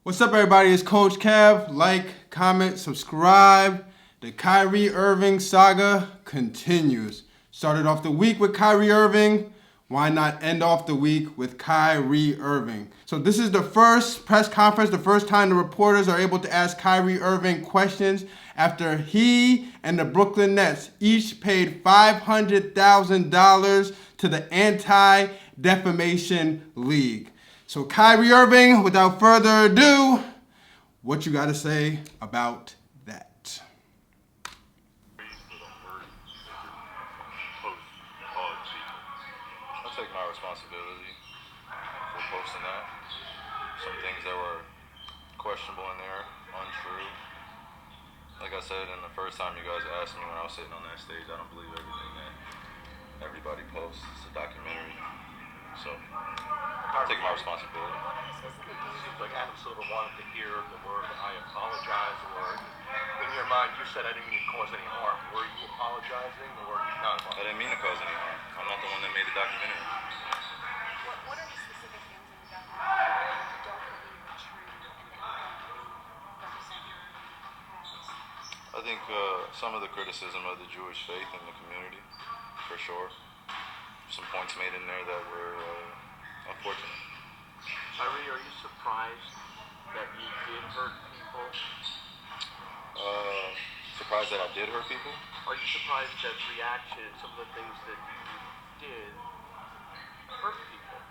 What's up, everybody? It's Coach Kev. Like, comment, subscribe. The Kyrie Irving saga continues. Started off the week with Kyrie Irving. Why not end off the week with Kyrie Irving? So this is the first press conference, the first time the reporters are able to ask Kyrie Irving questions after he and the Brooklyn Nets each paid $500,000 to the Anti-Defamation League. So Kyrie Irving, without further ado, what you got to say about that? I'll take my responsibility for posting that. Some things that were questionable in there, untrue. Like I said, in the first time you guys asked me when I was sitting on that stage, I don't believe everything that everybody posts. It's a documentary. So, I'll take my responsibility. It seems like Adam Silver wanted to hear the word "I apologize," or in your mind you said I didn't mean to cause any harm. Were you apologizing or not? I didn't mean to cause any harm. I'm not the one that made the documentary. What are the specific things in the documentary that you don't believe are true and that you represent your cause? I think some of the criticism of the Jewish faith in the community, for sure. Some points made in there that were unfortunate. Kyrie, are you surprised that you did hurt people? Surprised that I did hurt people? Are you surprised that reaction and some of the things that you did hurt people?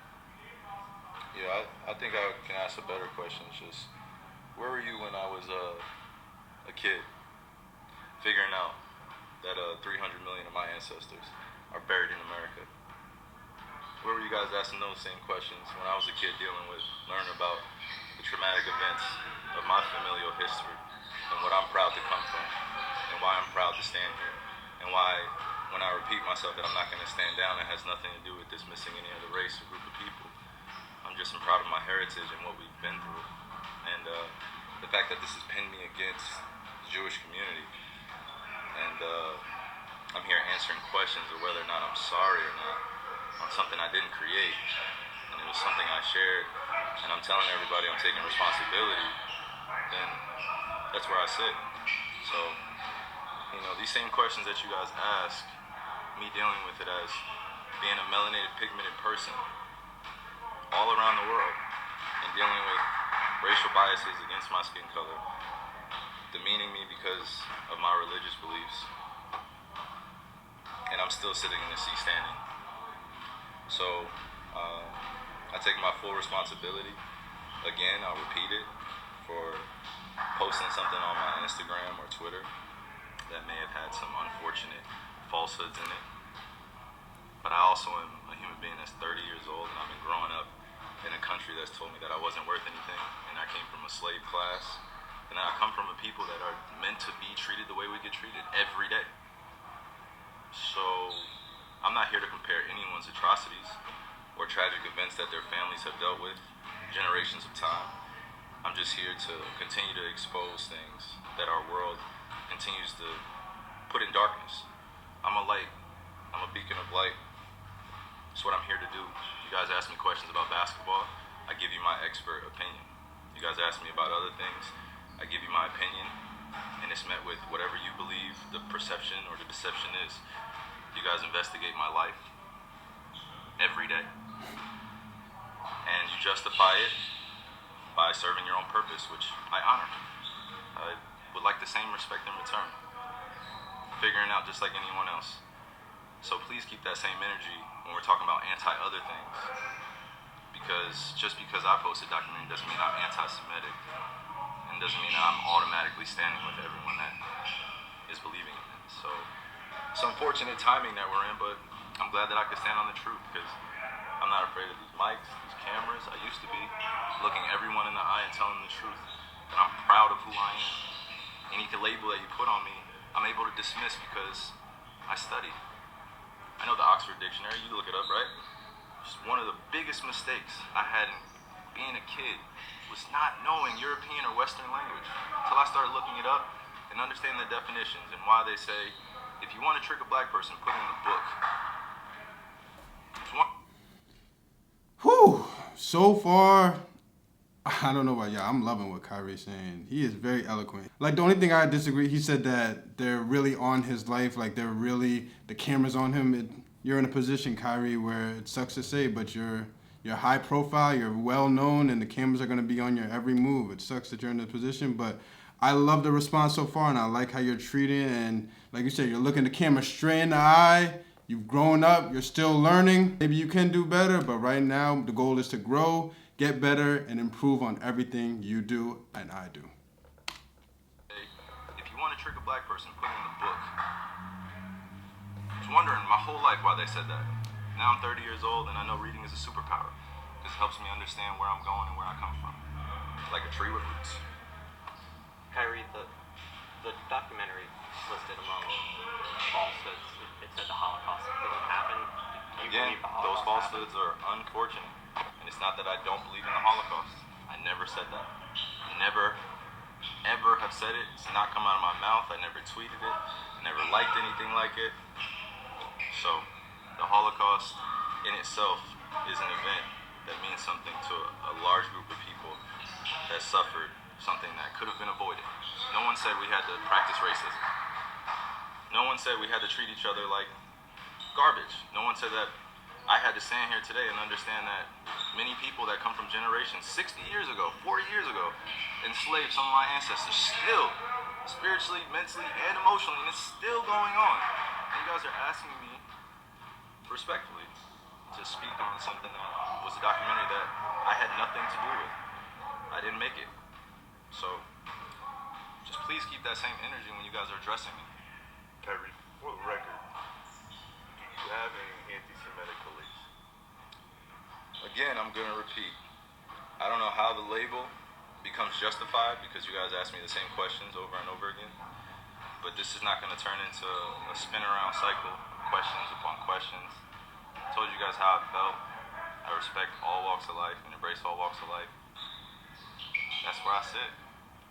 Yeah, I think I can ask a better question. It's just, where were you when I was a kid, figuring out that 300 million of my ancestors are buried in America? Where were you guys asking those same questions when I was a kid learning about the traumatic events of my familial history and what I'm proud to come from and why I'm proud to stand here and why when I repeat myself that I'm not going to stand down, it has nothing to do with dismissing any other race or group of people. I'm just proud of my heritage and what we've been through, and the fact that this has pinned me against the Jewish community, and I'm here answering questions of whether or not I'm sorry or not on something I didn't create, and it was something I shared, and I'm telling everybody I'm taking responsibility, then that's where I sit. So, these same questions that you guys ask, me dealing with it as being a melanated, pigmented person all around the world, and dealing with racial biases against my skin color, demeaning me because of my religious beliefs, and I'm still sitting in the seat standing. So, I take my full responsibility. Again, I'll repeat it, for posting something on my Instagram or Twitter that may have had some unfortunate falsehoods in it. But I also am a human being that's 30 years old, and I've been growing up in a country that's told me that I wasn't worth anything, and I came from a slave class, and I come from a people that are meant to be treated the way we get treated every day. So, I'm not here to compare anyone's atrocities or tragic events that their families have dealt with generations of time. I'm just here to continue to expose things that our world continues to put in darkness. I'm a light. I'm a beacon of light. That's what I'm here to do. You guys ask me questions about basketball, I give you my expert opinion. You guys ask me about other things, I give you my opinion, and it's met with whatever you believe the perception or the deception is. You guys investigate my life every day, and you justify it by serving your own purpose, which I honor. I would like the same respect in return, figuring out just like anyone else. So please keep that same energy when we're talking about anti-other things, because just because I post a documentary doesn't mean I'm anti-Semitic, and doesn't mean that I'm automatically standing with everyone that is believing in it. So it's unfortunate timing that we're in, but I'm glad that I could stand on the truth, because I'm not afraid of these mics, these cameras. I used to be, looking everyone in the eye and telling them the truth, and I'm proud of who I am. Any label that you put on me, I'm able to dismiss because I studied. I know the Oxford Dictionary, you look it up, right? Just one of the biggest mistakes I had in being a kid was not knowing European or Western language, until I started looking it up and understanding the definitions and why they say, if you want to trick a black person, put it in the book. Whew. So far, I don't know about y'all. I'm loving what Kyrie's saying. He is very eloquent. Like, the only thing I disagree, he said that they're really on his life. Like, the camera's on him. You're in a position, Kyrie, where it sucks to say, but you're high profile, you're well known, and the cameras are going to be on your every move. It sucks that you're in this position, but I love the response so far, and I like how you're treated. And like you said, you're looking the camera straight in the eye. You've grown up. You're still learning. Maybe you can do better, but right now the goal is to grow, get better, and improve on everything you do and I do. If you want to trick a black person, put it in a book. I was wondering my whole life why they said that. Now I'm 30 years old and I know reading is a superpower because it helps me understand where I'm going and where I come from. Like a tree with roots. Kyrie, the documentary listed among falsehoods. It said the Holocaust didn't happen. Do you Again, believe the those Holocaust falsehoods are unfortunate. And it's not that I don't believe in the Holocaust. I never said that. Never, ever have said it. It's not come out of my mouth. I never tweeted it. I never liked anything like it. So, the Holocaust in itself is an event that means something to a large group of people that suffered something that could have been avoided. No one said we had to practice racism. No one said we had to treat each other like garbage. No one said that I had to stand here today and understand that many people that come from generations 60 years ago, 40 years ago, enslaved some of my ancestors still, spiritually, mentally, and emotionally, and it's still going on. And you guys are asking me, respectfully, to speak on something that was a documentary that I had nothing to do with. I didn't make it. So, just please keep that same energy when you guys are addressing me. Kyrie, for the record, do you have any anti-Semitic beliefs? Again, I'm going to repeat. I don't know how the label becomes justified because you guys ask me the same questions over and over again. But this is not going to turn into a spin around cycle, questions upon questions. I told you guys how I felt. I respect all walks of life and embrace all walks of life. That's where I sit.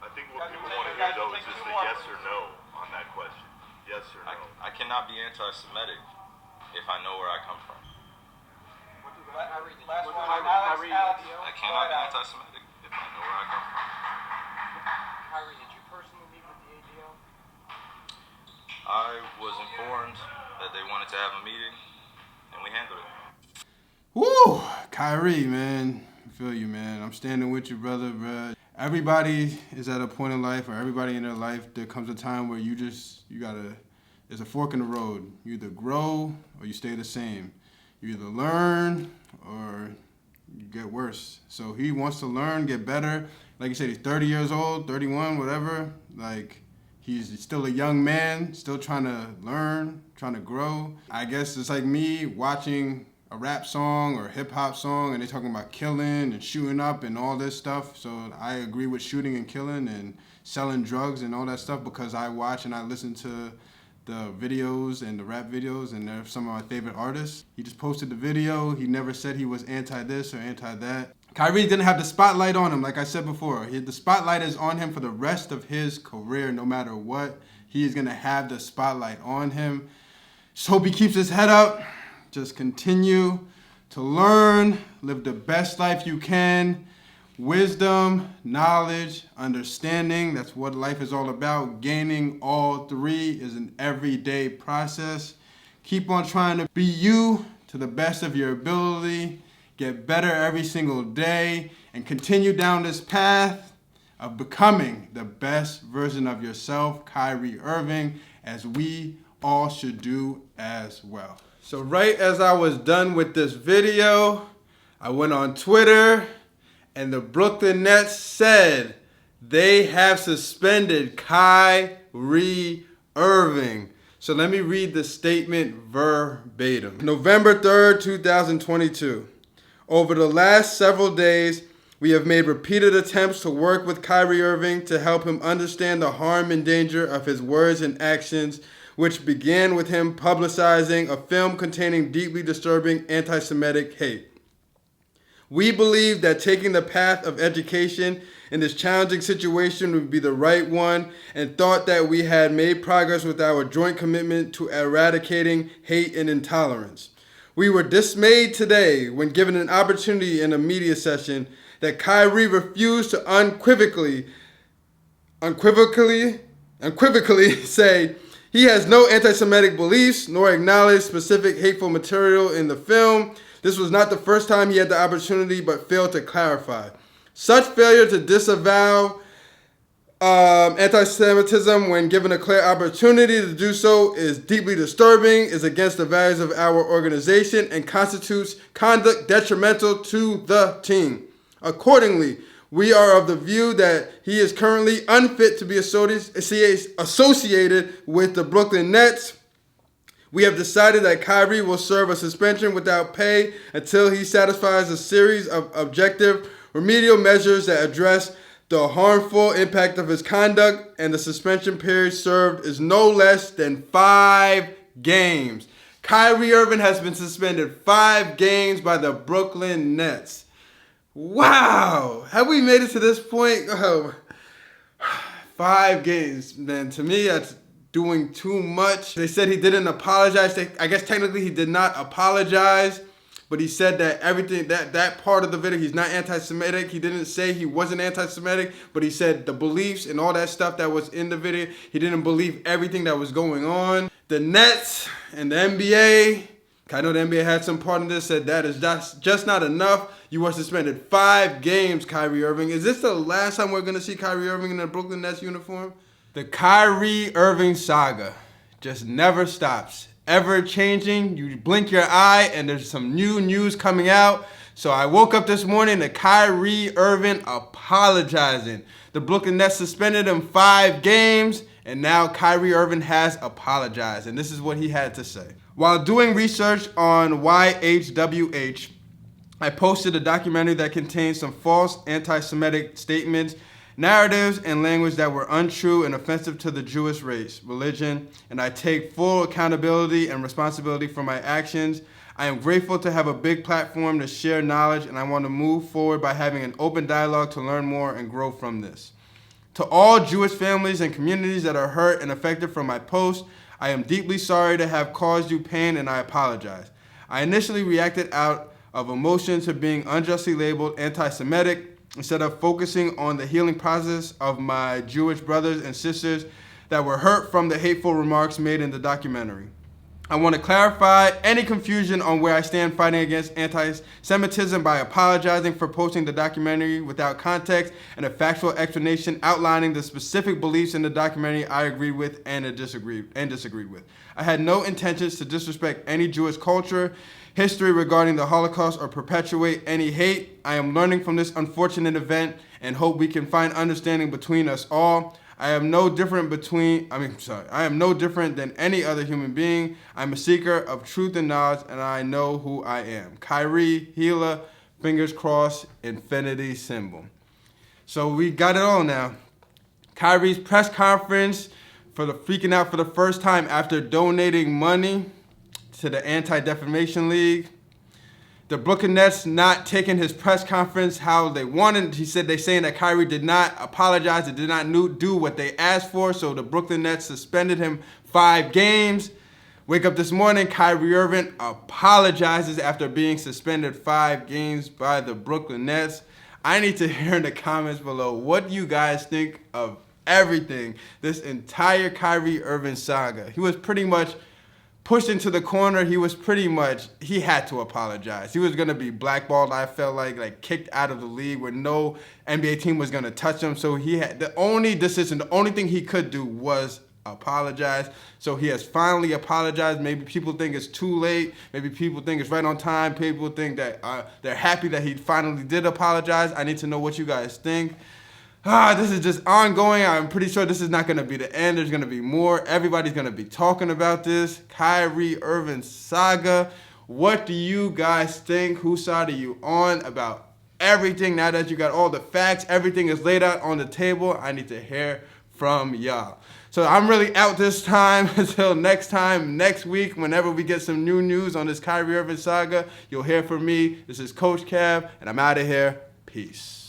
I think what people want to hear, though, is just a yes or no on that question. Yes or no? I cannot be anti-Semitic if I know where I come from. I cannot be anti-Semitic if I know where I come from. Kyrie, did you personally meet with the ADL? I was informed that they wanted to have a meeting, and we handled it. Woo! Kyrie, man. I feel you, man. I'm standing with you, brother, bro. Everybody is at a point in life, or everybody in their life, there comes a time where there's a fork in the road. You either grow or you stay the same. You either learn or you get worse. So he wants to learn, get better. Like you said, he's 30 years old, 31, whatever. Like, he's still a young man, still trying to learn, trying to grow. I guess it's like me watching a rap song or a hip hop song and they're talking about killing and shooting up and all this stuff. So I agree with shooting and killing and selling drugs and all that stuff because I watch and I listen to the videos and the rap videos and they're some of my favorite artists. He just posted the video. He never said he was anti this or anti that. Kyrie didn't have the spotlight on him, like I said before. The spotlight is on him for the rest of his career, no matter what. He is going to have the spotlight on him. Just hope he keeps his head up. Just continue to learn, live the best life you can. Wisdom, knowledge, understanding, that's what life is all about. Gaining all three is an everyday process. Keep on trying to be you to the best of your ability. Get better every single day and continue down this path of becoming the best version of yourself, Kyrie Irving, as we all should do as well. So right as I was done with this video, I went on Twitter and the Brooklyn Nets said they have suspended Kyrie Irving. So let me read the statement verbatim. November 3rd, 2022. Over the last several days, we have made repeated attempts to work with Kyrie Irving to help him understand the harm and danger of his words and actions, which began with him publicizing a film containing deeply disturbing anti-Semitic hate. We believe that taking the path of education in this challenging situation would be the right one and thought that we had made progress with our joint commitment to eradicating hate and intolerance. We were dismayed today when given an opportunity in a media session that Kyrie refused to unequivocally say he has no anti-Semitic beliefs nor acknowledge specific hateful material in the film. This was not the first time he had the opportunity but failed to clarify. Such failure to disavow anti-Semitism when given a clear opportunity to do so is deeply disturbing, is against the values of our organization, and constitutes conduct detrimental to the team. Accordingly, we are of the view that he is currently unfit to be associated with the Brooklyn Nets. We have decided that Kyrie will serve a suspension without pay until he satisfies a series of objective remedial measures that address the harmful impact of his conduct, and the suspension period served is no less than 5 games. Kyrie Irving has been suspended 5 games by the Brooklyn Nets. Wow! Have we made it to this point? Oh, 5 games. Man, to me, that's doing too much. They said he didn't apologize. I guess technically he did not apologize. But he said that everything, that part of the video, he's not anti-Semitic. He didn't say he wasn't anti-Semitic, but he said the beliefs and all that stuff that was in the video, he didn't believe everything that was going on. The Nets and the NBA, I know the NBA had some part in this, said that is just not enough. You were suspended 5 games, Kyrie Irving. Is this the last time we're going to see Kyrie Irving in a Brooklyn Nets uniform? The Kyrie Irving saga just never stops. Ever changing. You blink your eye and there's some new news coming out. So I woke up this morning to Kyrie Irving apologizing. The Brooklyn Nets suspended him 5 games, and now Kyrie Irving has apologized. And this is what he had to say. While doing research on YHWH, I posted a documentary that contains some false anti-Semitic statements, narratives, and language that were untrue and offensive to the Jewish race, religion, and I take full accountability and responsibility for my actions. I am grateful to have a big platform to share knowledge, and I want to move forward by having an open dialogue to learn more and grow from this. To all Jewish families and communities that are hurt and affected from my post, I am deeply sorry to have caused you pain, and I apologize. I initially reacted out of emotion to being unjustly labeled anti-Semitic, instead of focusing on the healing process of my Jewish brothers and sisters that were hurt from the hateful remarks made in the documentary. I want to clarify any confusion on where I stand fighting against anti-Semitism by apologizing for posting the documentary without context and a factual explanation outlining the specific beliefs in the documentary I agreed with and disagreed with. I had no intentions to disrespect any Jewish culture, history regarding the Holocaust, or perpetuate any hate. I am learning from this unfortunate event and hope we can find understanding between us all. I am no different than any other human being. I'm a seeker of truth and knowledge, and I know who I am. Kyrie, healer, fingers crossed, infinity symbol. So we got it all now. Kyrie's press conference for the freaking out for the first time after donating money to the Anti-Defamation League. The Brooklyn Nets not taking his press conference how they wanted. He said they're saying that Kyrie did not apologize and did not do what they asked for, so the Brooklyn Nets suspended him 5 games. Wake up this morning, Kyrie Irving apologizes after being suspended 5 games by the Brooklyn Nets. I need to hear in the comments below what you guys think of everything, this entire Kyrie Irving saga. He was pretty much pushed into the corner. He had to apologize. He was going to be blackballed, I felt like kicked out of the league where no NBA team was going to touch him. So he had the only thing he could do was apologize. So he has finally apologized. Maybe people think it's too late. Maybe people think it's right on time. People think that they're happy that he finally did apologize. I need to know what you guys think. This is just ongoing. I'm pretty sure this is not going to be the end. There's going to be more. Everybody's going to be talking about this Kyrie Irving saga. What do you guys think? Whose side are you on about everything? Now that you got all the facts, everything is laid out on the table. I need to hear from y'all. So I'm really out this time. Until next time, next week, whenever we get some new news on this Kyrie Irving saga, you'll hear from me. This is Coach Kev, and I'm out of here. Peace.